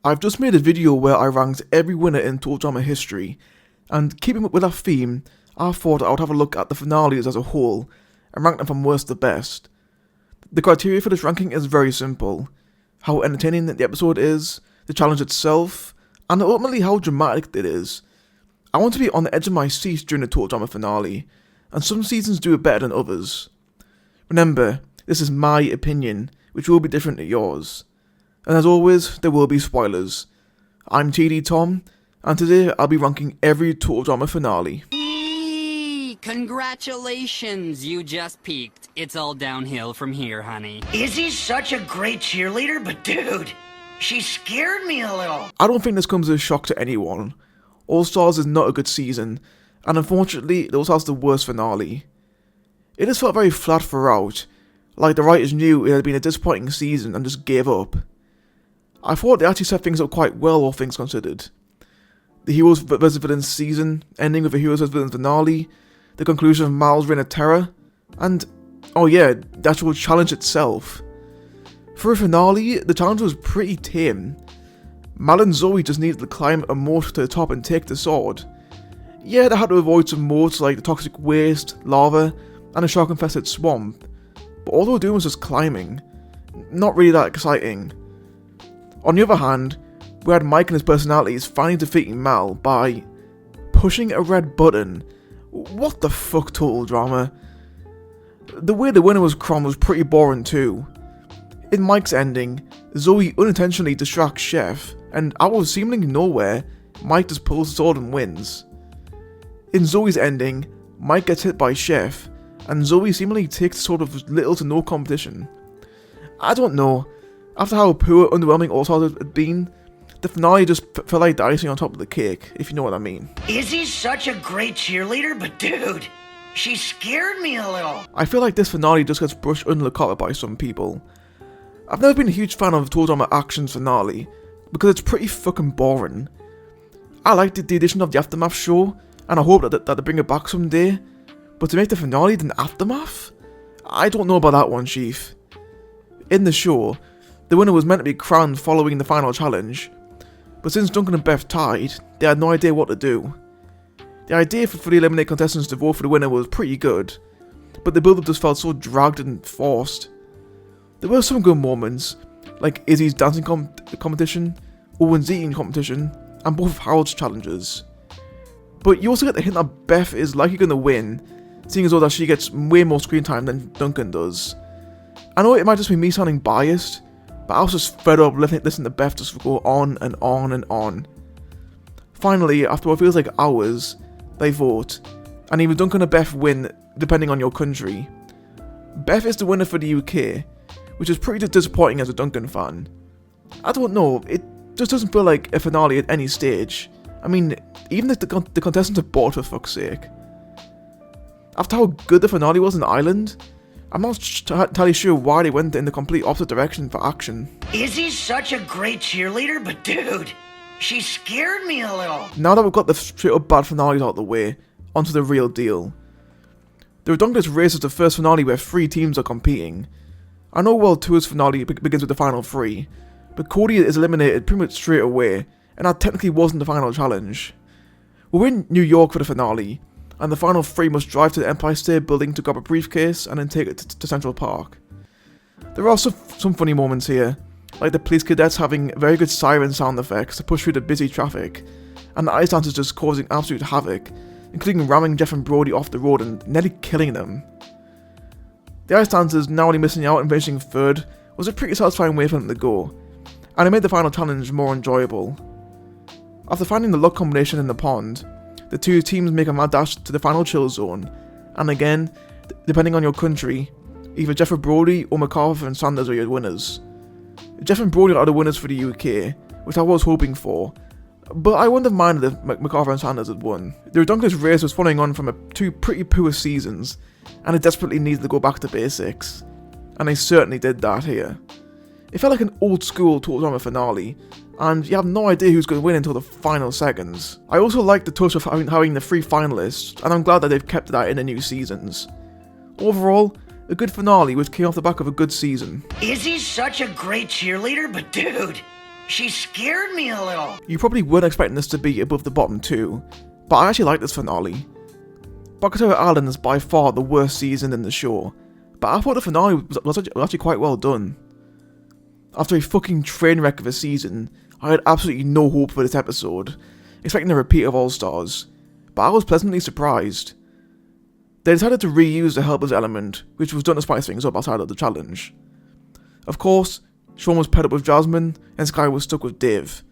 I've just made a video where I ranked every winner in total drama history, and keeping up with that theme, I thought I would have a look at the finales as a whole, and rank them from worst to best. The criteria for this ranking is very simple: how entertaining the episode is, the challenge itself, and ultimately how dramatic it is. I want to be on the edge of my seat during the total drama finale, and some seasons do it better than others. Remember, this is my opinion, which will be different to yours. And as always, there will be spoilers. I'm TD Tom, and today I'll be ranking every total drama finale. Congratulations, you just peaked. It's all downhill from here, honey. Izzy's such a great cheerleader, but dude, she scared me a little. I don't think this comes as a shock to anyone. All Stars is not a good season, and unfortunately, it also has the worst finale. It has felt very flat throughout, like the writers knew it had been a disappointing season and just gave up. I thought they actually set things up quite well, all things considered. The Heroes vs Villains season, ending with the Heroes vs Villains finale, the conclusion of Mal's Reign of Terror, and, oh yeah, the actual challenge itself. For a finale, the challenge was pretty tame. Mal and Zoe just needed to climb a moat to the top and take the sword. Yeah, they had to avoid some moats like the toxic waste, lava, and a shark-infested swamp, but all they were doing was just climbing. Not really that exciting. On the other hand, we had Mike and his personalities finally defeating Mal by pushing a red button. What the fuck, total drama. The way the winner was crowned was pretty boring too. In Mike's ending, Zoe unintentionally distracts Chef, and out of seemingly nowhere, Mike just pulls the sword and wins. In Zoe's ending, Mike gets hit by Chef, and Zoe seemingly takes the sword with little to no competition. I don't know, after how poor, underwhelming All Stars had been, the finale just felt like the icing on top of the cake, if you know what I mean. Izzy's such a great cheerleader, but dude, she scared me a little. I feel like this finale just gets brushed under the carpet by some people. I've never been a huge fan of total drama action's finale, because it's pretty fucking boring. I liked the addition of the Aftermath show, and I hope that they bring it back someday, but to make the finale the Aftermath? I don't know about that one, Chief. In the show, the winner was meant to be crowned following the final challenge, but since Duncan and Beth tied, they had no idea what to do. The idea for the eliminated contestants to vote for the winner was pretty good, but the build-up just felt so dragged and forced. There were some good moments, like Izzy's dancing competition, Owen's eating competition, and both of Harold's challenges. But you also get the hint that Beth is likely going to win, seeing as though that she gets way more screen time than Duncan does. I know it might just be me sounding biased, but I was just fed up listening to Beth just go on and on and on. Finally, after what feels like hours, they vote, and either Duncan or Beth win depending on your country. Beth is the winner for the UK, which is pretty disappointing as a Duncan fan. I don't know, it just doesn't feel like a finale at any stage. I mean, even if the contestants are bored, for fuck's sake. After how good the finale was in Ireland, I'm not entirely sure why they went in the complete opposite direction for action. Izzy's such a great cheerleader, but dude, she scared me a little. Now that we've got the straight up bad finales out of the way, onto the real deal. The Redonkulous Race is the first finale where 3 teams are competing. I know World Tour's finale begins with the final 3, but Cody is eliminated pretty much straight away, and that technically wasn't the final challenge. We're in New York for the finale, and the final 3 must drive to the Empire State Building to grab a briefcase and then take it to Central Park. There are also some funny moments here, like the police cadets having very good siren sound effects to push through the busy traffic, and the ice dancers just causing absolute havoc, including ramming Jeff and Brody off the road and nearly killing them. The ice dancers narrowly missing out and finishing 3rd was a pretty satisfying way for them to go, and it made the final challenge more enjoyable. After finding the luck combination in the pond, the 2 teams make a mad dash to the final chill zone, and again, depending on your country, either Jeff and Brody or MacArthur and Sanders are your winners. Jeff and Brody are the winners for the UK, which I was hoping for, but I wouldn't have minded if MacArthur and Sanders had won. The Redonkulous Race was following on from 2 pretty poor seasons, and it desperately needed to go back to basics, and they certainly did that here. It felt like an old school total drama finale, and you have no idea who's going to win until the final seconds. I also like the touch of having the 3 finalists, and I'm glad that they've kept that in the new seasons. Overall, a good finale which came off the back of a good season. Izzy's such a great cheerleader, but dude, She scared me a little. You probably weren't expecting this to be above the bottom two, but I actually like this finale. Bakatoa Island is by far the worst season in the show, but I thought the finale was actually quite well done. After a fucking train wreck of a season, I had absolutely no hope for this episode, expecting a repeat of All Stars, but I was pleasantly surprised. They decided to reuse the helpers element, which was done to spice things up outside of the challenge. Of course, Sean was paired up with Jasmine, and Sky was stuck with Dave.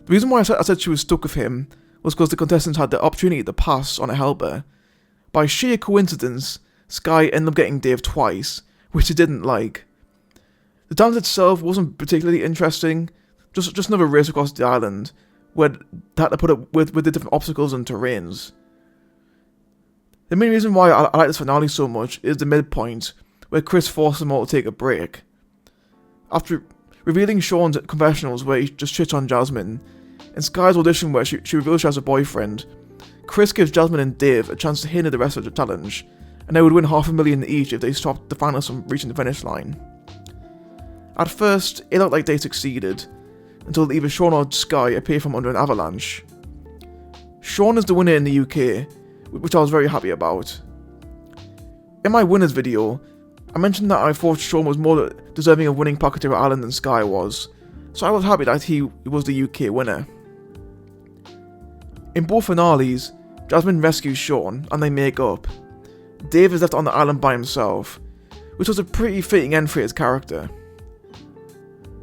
The reason why I said she was stuck with him was because the contestants had the opportunity to pass on a helper. By sheer coincidence, Sky ended up getting Dave twice, which he didn't like. The dance itself wasn't particularly interesting, just another race across the island, where they had to put up with the different obstacles and terrains. The main reason why I like this finale so much is the midpoint, where Chris forced them all to take a break. After revealing Sean's confessionals where he just shits on Jasmine, and Sky's audition where she reveals she has a boyfriend, Chris gives Jasmine and Dave a chance to hinder the rest of the challenge, and they would win $500,000 each if they stopped the finalists from reaching the finish line. At first, it looked like they succeeded, until either Sean or Sky appear from under an avalanche. Sean is the winner in the UK, which I was very happy about. In my winners video, I mentioned that I thought Sean was more deserving of winning Bakatoa Island than Sky was, so I was happy that he was the UK winner. In both finales, Jasmine rescues Sean and they make up. Dave is left on the island by himself, which was a pretty fitting end for his character.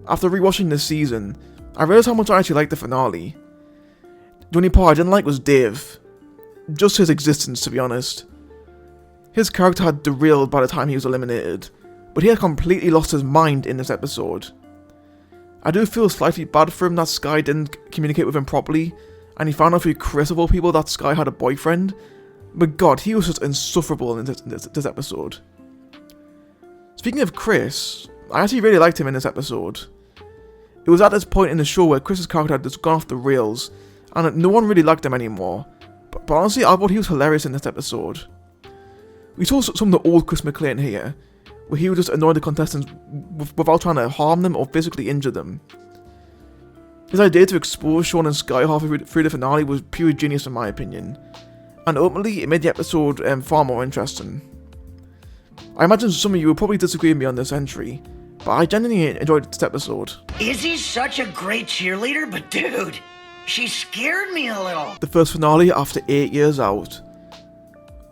After rewatching this season, I realised how much I actually liked the finale. The only part I didn't like was Dave. Just his existence, to be honest. His character had derailed by the time he was eliminated, but he had completely lost his mind in this episode. I do feel slightly bad for him that Sky didn't communicate with him properly, and he found out through Chris of all people that Sky had a boyfriend, but god, he was just insufferable in this episode. Speaking of Chris, I actually really liked him in this episode. It was at this point in the show where Chris's character had just gone off the rails, and no one really liked him anymore, but honestly I thought he was hilarious in this episode. We saw some of the old Chris McLean here, where he would just annoy the contestants without trying to harm them or physically injure them. His idea to expose Sean and Sky halfway through the finale was pure genius in my opinion, and ultimately it made the episode far more interesting. I imagine some of you will probably disagree with me on this entry, but I genuinely enjoyed this episode. Izzy's such a great cheerleader, but dude, she scared me a little. The first finale after 8 years out.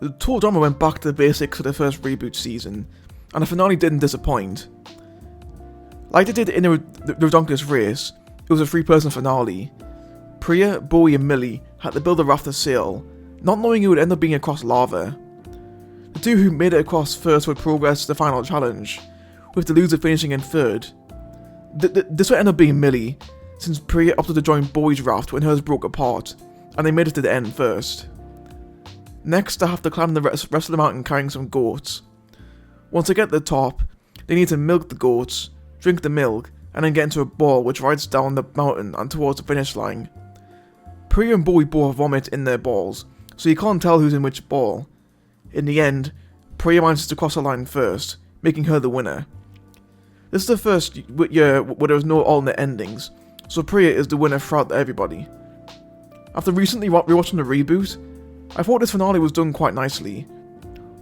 The total drama went back to the basics of the first reboot season, and the finale didn't disappoint. Like they did in the Redonkulous race, it was a 3-person finale. Priya, Bowie and Millie had to build a raft to sail, not knowing it would end up being across lava. The two who made it across first would progress to the final challenge, with the loser finishing in third. This would end up being Millie, since Priya opted to join Bowie's raft when hers broke apart, and they made it to the end first. Next, they have to climb the rest of the mountain carrying some goats. Once they get to the top, they need to milk the goats, drink the milk, and then get into a ball which rides down the mountain and towards the finish line. Priya and Bowie both vomit in their balls, so you can't tell who's in which ball. In the end, Priya manages to cross the line first, making her the winner. This is the first year where there was no alternate endings, so Priya is the winner throughout everybody. After recently rewatching the reboot, I thought this finale was done quite nicely.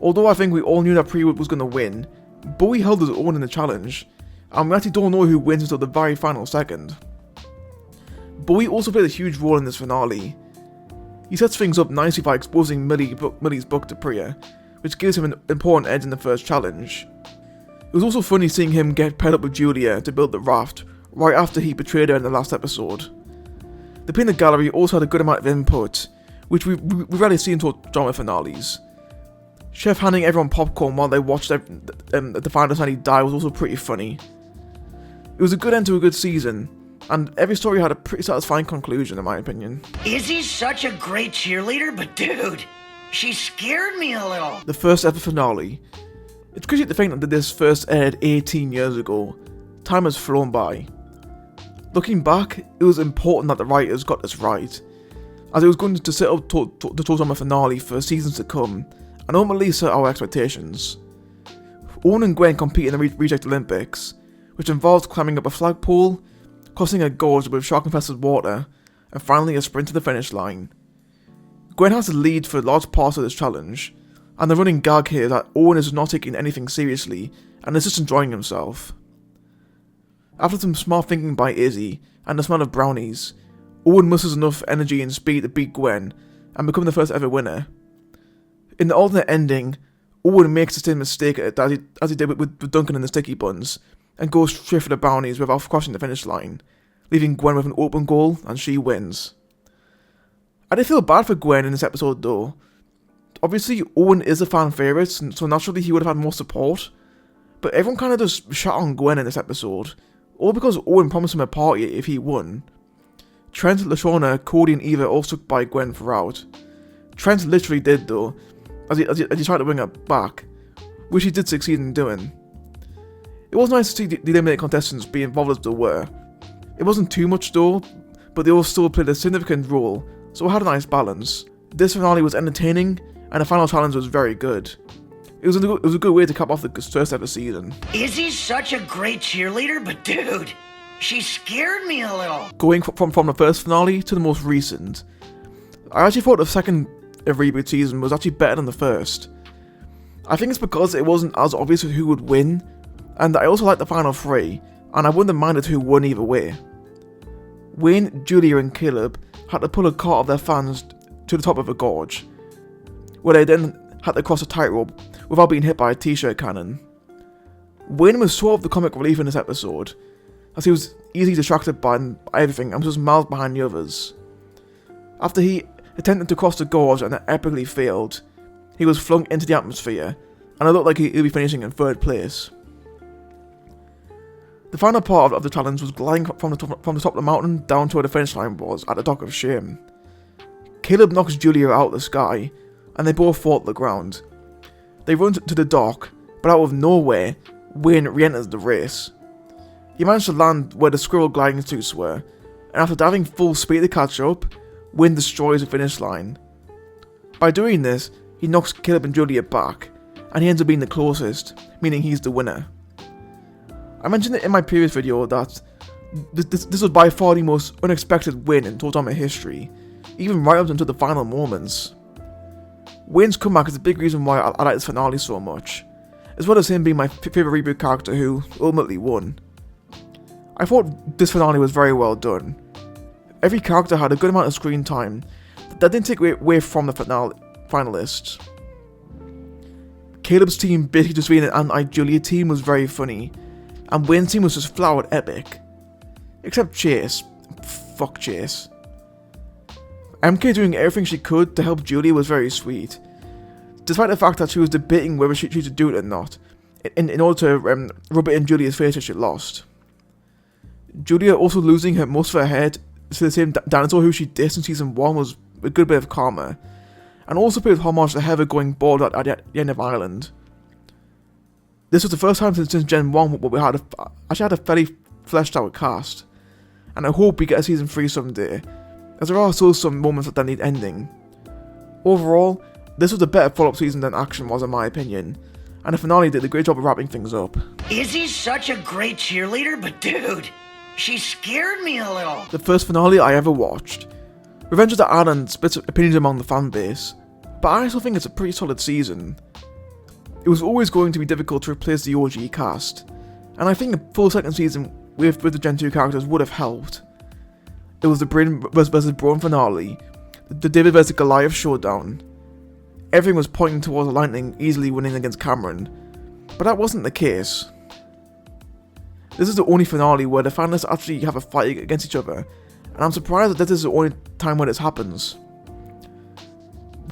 Although I think we all knew that Priya was going to win, Bowie held his own in the challenge, and we actually don't know who wins until the very final second. Bowie also played a huge role in this finale. He sets things up nicely by exposing Millie's book to Priya, which gives him an important edge in the first challenge. It was also funny seeing him get paired up with Julia to build the raft, right after he betrayed her in the last episode. The peanut gallery also had a good amount of input, which we rarely see in drama finales. Chef handing everyone popcorn while they watched the final finale die was also pretty funny. It was a good end to a good season, and every story had a pretty satisfying conclusion in my opinion. Izzy's such a great cheerleader, but dude, she scared me a little. The first ever finale. It's crazy to think that this first aired 18 years ago. Time has flown by. Looking back, it was important that the writers got this right, as it was going to set up the total drama finale for seasons to come, and ultimately set our expectations. Owen and Gwen compete in the Reject Olympics, which involves climbing up a flagpole, crossing a gorge with shark-infested water, and finally a sprint to the finish line. Gwen has the lead for large parts of this challenge, and the running gag here is that Owen is not taking anything seriously and is just enjoying himself. After some smart thinking by Izzy and the smell of brownies, Owen musters enough energy and speed to beat Gwen and become the first ever winner. In the alternate ending, Owen makes the same mistake as he did with Duncan and the sticky buns, and goes straight for the brownies without crossing the finish line, leaving Gwen with an open goal, and she wins. I did feel bad for Gwen in this episode though. Obviously, Owen is a fan favourite, so naturally he would have had more support, but everyone kind of just shot on Gwen in this episode, all because Owen promised him a party if he won. Trent, Lashawna, Cody and Eva all stuck by Gwen throughout. Trent literally did though, as he tried to bring her back, which he did succeed in doing. It was nice to see the eliminated contestants be involved as they were. It wasn't too much though, but they all still played a significant role, so it had a nice balance. This finale was entertaining, and the final challenge was very good. It was a good way to cap off the first ever season. Izzy's such a great cheerleader, but dude, she scared me a little. Going from the first finale to the most recent, I actually thought the second reboot season was actually better than the first. I think it's because it wasn't as obvious who would win, and I also liked the final three, and I wouldn't have minded who won either way. Wayne, Julia and Caleb had to pull a cart of their fans to the top of a gorge, where they then had to cross a tightrope without being hit by a t-shirt cannon. Wayne was sort of the comic relief in this episode, as he was easily distracted by everything and was just miles behind the others. After he attempted to cross the gorge and epically failed, he was flung into the atmosphere, and it looked like he'd be finishing in third place. The final part of the challenge was gliding from the top of the mountain down to where the finish line was, at the Dock of Shame. Caleb knocks Julia out of the sky, and they both fall to the ground. They run to the dock, but out of nowhere, Wayne re-enters the race. He managed to land where the squirrel gliding suits were, and after diving full speed to catch up, Wayne destroys the finish line. By doing this, he knocks Caleb and Julia back, and he ends up being the closest, meaning he's the winner. I mentioned it in my previous video that this was by far the most unexpected win in Totoma history, even right up until the final moments. Wayne's comeback is a big reason why I like this finale so much, as well as him being my favourite reboot character who ultimately won. I thought this finale was very well done. Every character had a good amount of screen time that didn't take away from the finalists. Caleb's team basically just being an anti-Julia team was very funny, and Wayne's team was just flat out epic. Except Chase. Fuck Chase. MK doing everything she could to help Julia was very sweet, despite the fact that she was debating whether she should do it or not, in order to rub it in Julia's face if she lost. Julia also losing most of her hair to the same dinosaur who she dissed in Season 1 was a good bit of karma, and also paid homage to Heather going bald at the end of Ireland. This was the first time since Gen 1 where we actually had a fairly fleshed out cast, and I hope we get a Season 3 someday, as there are still some moments that need ending. Overall, this was a better follow-up season than Action was in my opinion, and the finale did a great job of wrapping things up. Izzy's such a great cheerleader, but dude, she scared me a little. The first finale I ever watched. Revenge of the Island splits opinions among the fan base, but I still think it's a pretty solid season. It was always going to be difficult to replace the OG cast, and I think a full second season with the Gen 2 characters would have helped. It was the Bryn vs Braun finale, the David vs Goliath showdown. Everything was pointing towards Lightning easily winning against Cameron, but that wasn't the case. This is the only finale where the finalists actually have a fight against each other, and I'm surprised that this is the only time where this happens.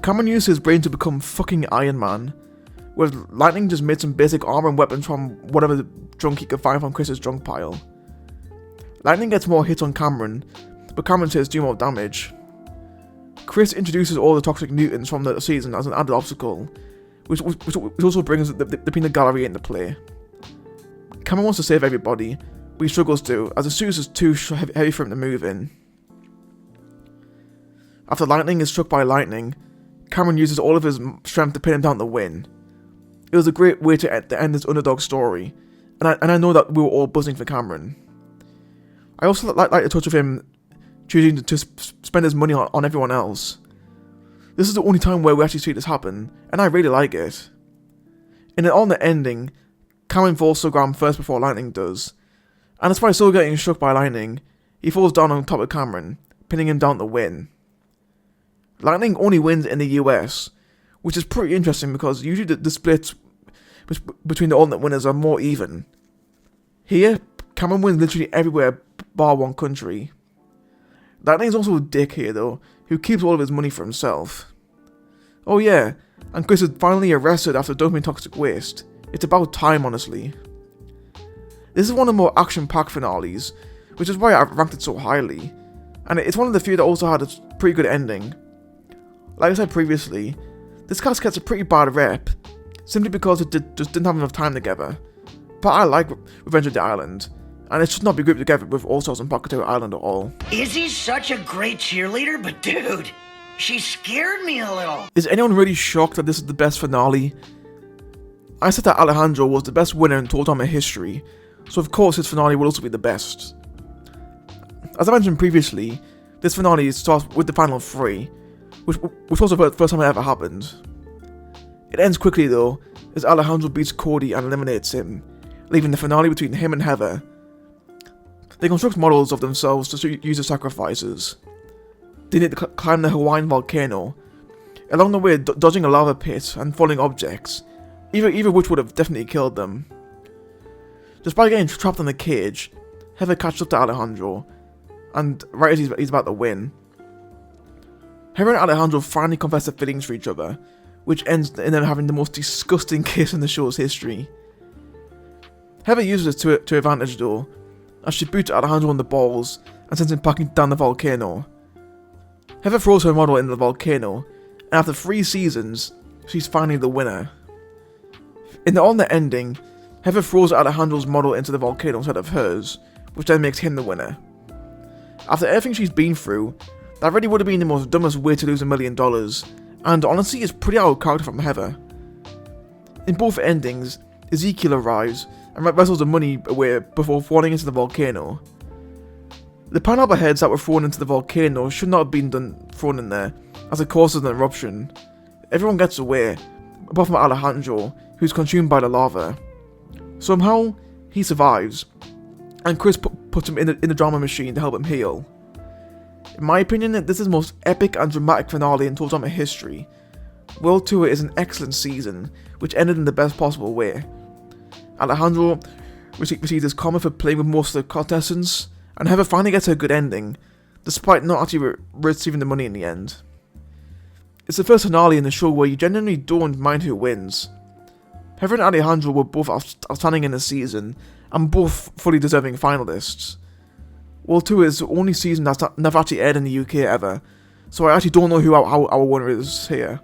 Cameron used his brain to become fucking Iron Man, whereas Lightning just made some basic armor and weapons from whatever junk he could find from Chris's junk pile. Lightning gets more hits on Cameron, but Cameron's hits do more damage. Chris introduces all the toxic mutants from the season as an added obstacle, which also brings the peanut gallery into play. Cameron wants to save everybody, but he struggles to, as the suit is too heavy for him to move in. After Lightning is struck by lightning, Cameron uses all of his strength to pin him down to win. It was a great way to end this underdog story, and I know that we were all buzzing for Cameron. I also like the touch of him choosing to spend his money on everyone else. This is the only time where we actually see this happen, and I really like it. In an alternate ending, Cameron falls to the ground first before Lightning does, and despite still getting struck by Lightning, he falls down on top of Cameron, pinning him down to win. Lightning only wins in the US, which is pretty interesting because usually the splits between the alternate winners are more even. Here, Cameron wins literally everywhere bar one country. Lightning's also a dick here though, who keeps all of his money for himself. Oh yeah, and Chris is finally arrested after dumping toxic waste. It's about time, honestly. This is one of the more action-packed finales, which is why I ranked it so highly, and it's one of the few that also had a pretty good ending. Like I said previously, this cast gets a pretty bad rep, simply because it just didn't have enough time together. But I like Revenge of the Island, and it should not be grouped together with All Stars and Pocketeer Island at all. Izzy's such a great cheerleader, but dude, she scared me a little. Is anyone really shocked that this is the best finale? I said that Alejandro was the best winner in Total Drama history, so of course his finale will also be the best. As I mentioned previously, this finale starts with the final three, which was also the first time it ever happened. It ends quickly though, as Alejandro beats Cody and eliminates him, leaving the finale between him and Heather. They construct models of themselves to use as sacrifices. They need to climb the Hawaiian volcano, along the way dodging a lava pit and falling objects, either of which would have definitely killed them. Despite getting trapped in the cage, Heather catches up to Alejandro, and right as he's about to win, Heather and Alejandro finally confess their feelings for each other, which ends in them having the most disgusting kiss in the show's history. Heather uses this to her advantage though, as she boots Alejandro on the balls and sends him packing down the volcano. Heather throws her model into the volcano, and after 3 seasons, she's finally the winner. In the alternate ending, Heather throws Alejandro's model into the volcano instead of hers, which then makes him the winner. After everything she's been through, that really would have been the most dumbest way to lose $1 million, and honestly is pretty out of character from Heather. In both endings, Ezekiel arrives and wrestles the money away before falling into the volcano. The pineapple heads that were thrown into the volcano should not have been thrown in there, as it causes an eruption. Everyone gets away, apart from Alejandro, who's consumed by the lava. Somehow, he survives, and Chris puts him in the drama machine to help him heal. In my opinion, this is the most epic and dramatic finale in Total Drama history. World Tour is an excellent season, which ended in the best possible way. Alejandro received his karma for playing with most of the contestants, and Heather finally gets a good ending, despite not actually receiving the money in the end. It's the first finale in the show where you genuinely don't mind who wins. Heather and Alejandro were both outstanding in the season, and both fully deserving finalists. World Tour is the only season that's never actually aired in the UK ever, so I actually don't know who our winner is here.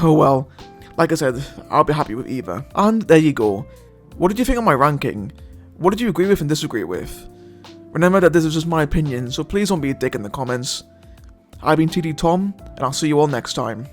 Oh well, like I said, I'll be happy with either. And there you go. What did you think of my ranking? What did you agree with and disagree with? Remember that this is just my opinion, so please don't be a dick in the comments. I've been TD Tom, and I'll see you all next time.